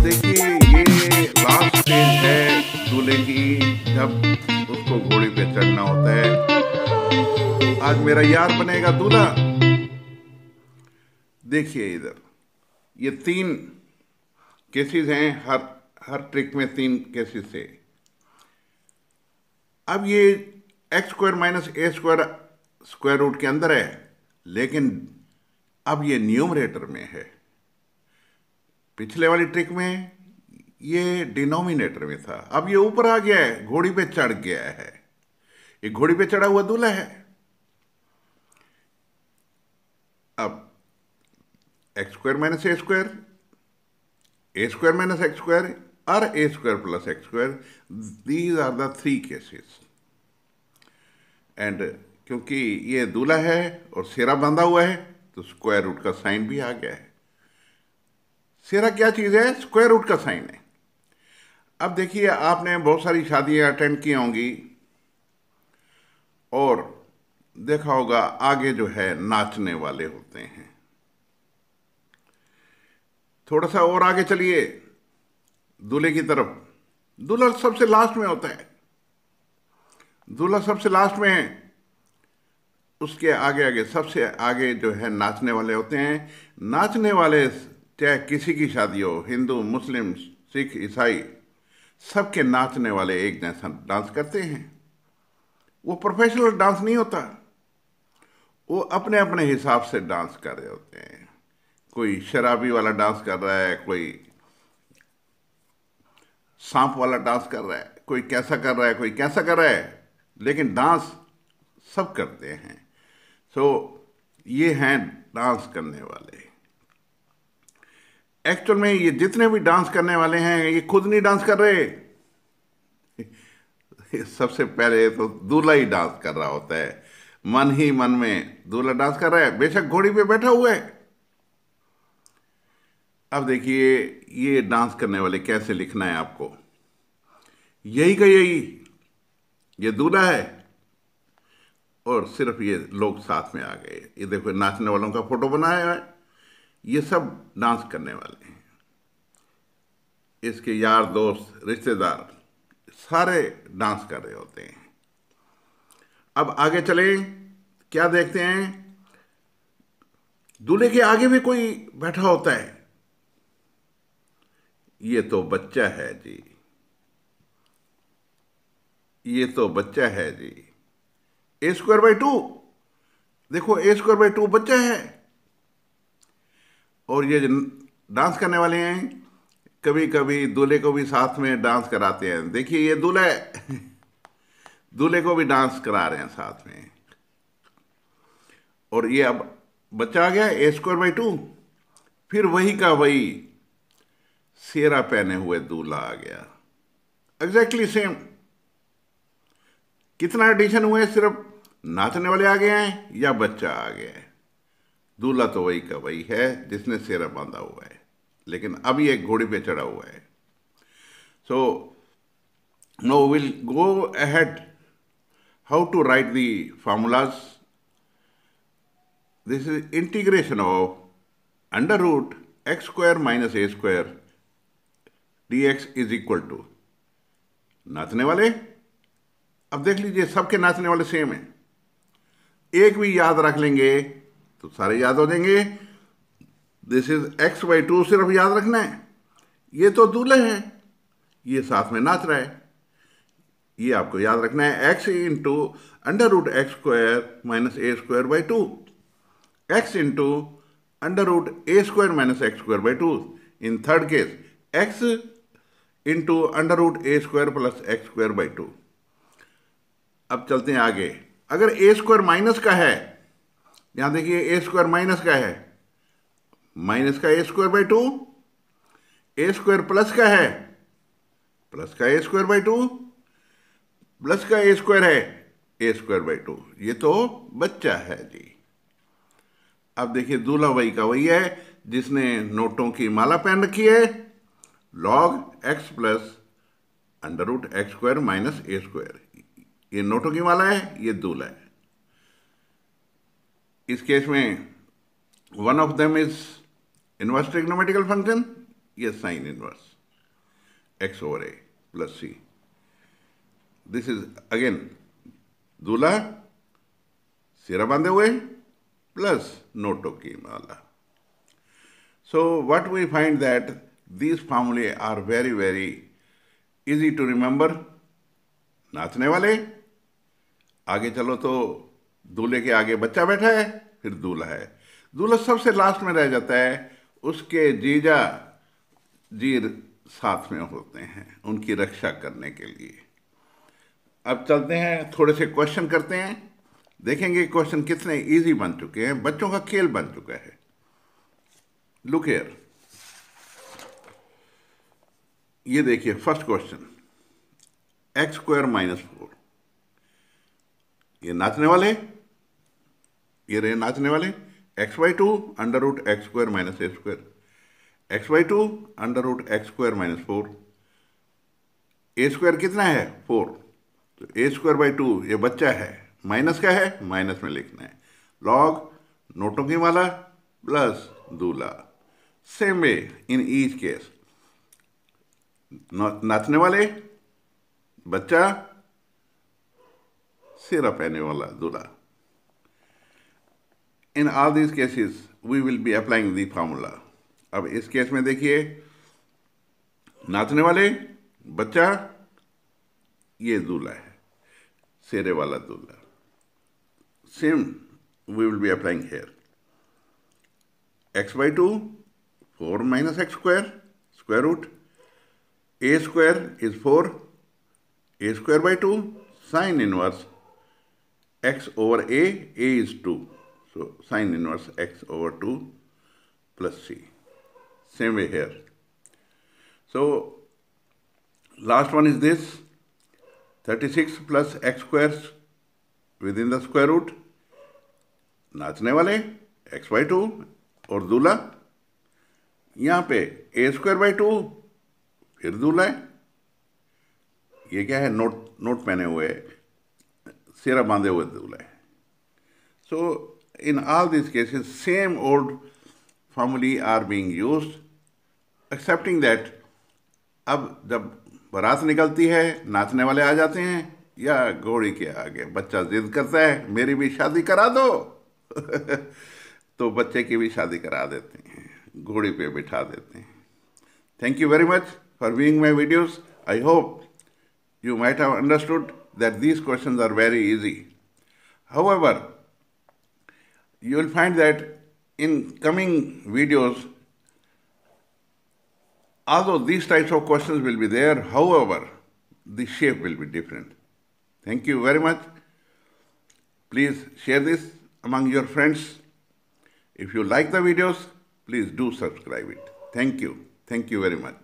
देखिए ये last stage है दूल्हे की, जब उसको घोड़ी पे चढ़ना होता है। आज मेरा यार बनेगा दूल्हा। देखिए इधर ये तीन केसेस हैं, हर हर ट्रिक में तीन केसेस है। अब ये x square minus a square square root के अंदर है, लेकिन अब ये न्यूमरेटर में है। पिछले वाली ट्रिक में ये डिनोमिनेटर में था, अब ये ऊपर आ गया है, घोड़ी पे चढ़ गया है। ये घोड़ी पे चढ़ा हुआ दूल्हा है। अब x square minus a square minus x square और a square plus x square, these are the three cases. And क्योंकि ये दूल्हा है और सेरा बांधा हुआ है, तो स्क्वायर रूट का साइन भी आ गया है। सेरा क्या चीज है? स्क्वायर रूट का साइन है। अब देखिए, आपने बहुत सारी शादियां अटेंड की होंगी और देखा होगा आगे जो है नाचने वाले होते हैं। थोड़ा सा और आगे चलिए दूल्हे की तरफ। दूल्हा सबसे लास्ट में होता है। दूल्हा सबसे लास्ट में है, उसके आगे आगे सबसे आगे जो है नाचने वाले होते हैं। नाचने वाले चाहे किसी की शादी हो, हिंदू मुस्लिम सिख ईसाई, सबके नाचने वाले एक जैसा डांस करते हैं। वो प्रोफेशनल डांस नहीं होता, वो अपने अपने हिसाब से डांस कर रहे होते हैं। कोई शराबी वाला डांस कर रहा है, कोई सांप वाला डांस कर रहा है, कोई कैसा कर रहा है, कोई कैसा कर रहा है, लेकिन डांस सब करते हैं। सो ये हैं डांस करने वाले। एक्चुअल में ये जितने भी डांस करने वाले हैं, ये खुद नहीं डांस कर रहे। सबसे पहले तो दूल्हा ही डांस कर रहा होता है। मन ही मन में दूल्हा डांस कर रहा है, बेशक घोड़ी पे बैठा हुआ है। अब देखिए ये डांस करने वाले कैसे लिखना है आपको। यही का यही, ये दूल्हा है और सिर्फ ये लोग साथ में आ गए। ये देखो नाचने वालों का फोटो बनाया है, ये सब डांस करने वाले हैं। इसके यार दोस्त रिश्तेदार सारे डांस कर रहे होते हैं। अब आगे चले, क्या देखते हैं? दूल्हे के आगे भी कोई बैठा होता है। ये तो बच्चा है जी, ये तो बच्चा है जी। ए स्क्वायर बाई टू, देखो ए स्क्वायर बाई टू बच्चा है। और ये डांस करने वाले हैं, कभी कभी दूल्हे को भी साथ में डांस कराते हैं। देखिए ये दूल्हा है, दूल्हे को भी डांस करा रहे हैं साथ में। और ये अब बच्चा आ गया ए स्क्वायर बाई टू, फिर वही का वही सेरा पहने हुए दूल्हा आ गया, एग्जैक्टली सेम। कितना एडिशन हुए? सिर्फ नाचने वाले आ गए हैं या बच्चा आ गया है। दूल्हा तो वही का वही है जिसने सेरा बांधा हुआ है, लेकिन अभी एक घोड़ी पे चढ़ा हुआ है। So now will go ahead how to write the formulas. This is integration of under root x square minus a square dx is equal to नाचने वाले। अब देख लीजिए सबके नाचने वाले सेम है। एक भी याद रख लेंगे तो सारे याद हो जाएंगे। This is x by to, सिर्फ याद रखना है। ये तो दूल्हे हैं, ये साथ में नाच रहा है, ये आपको याद रखना है। X into under root x square minus a square by two, x into under root a square minus x square by two. In third case x into under root a square plus x square by two. अब चलते हैं आगे। अगर ए square minus का है, यहां देखिए ए square minus का है, माइनस का a square by two. A square plus का है, प्लस का a square by two. Plus का ए स्क्वायर है, ए स्क्वायर बाई टू। ये तो बच्चा है जी। अब देखिए दूल्हा वही का वही है जिसने नोटों की माला पहन रखी है। Log x plus under root x square minus a square, ये नोटों की माला है, ये दूल्हा है। इस केस में one of them is inverse trigonometrical function, ये sine inverse. x over a plus c. This is again दूल्हा सिरा बांधे हुए plus नोटों की माला. So what we find that these formulae are very, very easy to remember. नाचने वाले, आगे चलो तो दूल्हे के आगे बच्चा बैठा है, फिर दूल्हा है. दूल्हा सबसे लास्ट में रह जाता है, उसके जीजा जी साथ में होते हैं उनकी रक्षा करने के लिए. अब चलते हैं, थोड़े से क्वेश्चन करते हैं, देखेंगे क्वेश्चन कितने इजी बन चुके हैं, बच्चों का खेल बन चुका है. लुक हियर, ये देखिए first question, x square minus 4. ये नाचने वाले, ये रहे नाचने वाले. X by two under root x square minus a square, x by two under root x square minus 4. A square कितना है 4, तो ए स्क्वायर बाई 2 ये बच्चा है, माइनस का है, माइनस में लिखना है. लॉग नोटों की माला प्लस दूल्हा. Same way in each case, नाचने वाले, बच्चा, सिरा पहने वाला दूल्हा. In all these cases we will be applying the formula. अब इस केस में देखिए, नाचने वाले, बच्चा, ये दूल्हा है, सिरे वाला दूल्हा. Same we will be applying here. X by two 4 minus x square, square root, a square is 4, a square by 2, sine inverse x over a is 2. So sine inverse x over 2 plus c. Same way here. So last one is this, 36 plus x square within the square root. नाचने वाले x by 2 और दूल्हा. यहाँ पे ए square by 2 फिर दूल्हा है. ये क्या है, नोट पहने हुए, सिरा बांधे हुए दूल्हा है. So in all this cases same old formulae are being used, excepting that अब जब बारात निकलती है, नाचने वाले आ जाते हैं, या घोड़ी के आगे बच्चा जिद करता है मेरी भी शादी करा दो तो बच्चे की भी शादी करा देते हैं, घोड़ी पे बिठा देते हैं. Thank you very much for viewing my videos. I hope you might have understood that these questions are very easy. However, you will find that in coming videos, although these types of questions will be there, however, the shape will be different. Thank you very much. Please share this among your friends. If you like the videos, please do subscribe it. Thank you. Thank you very much.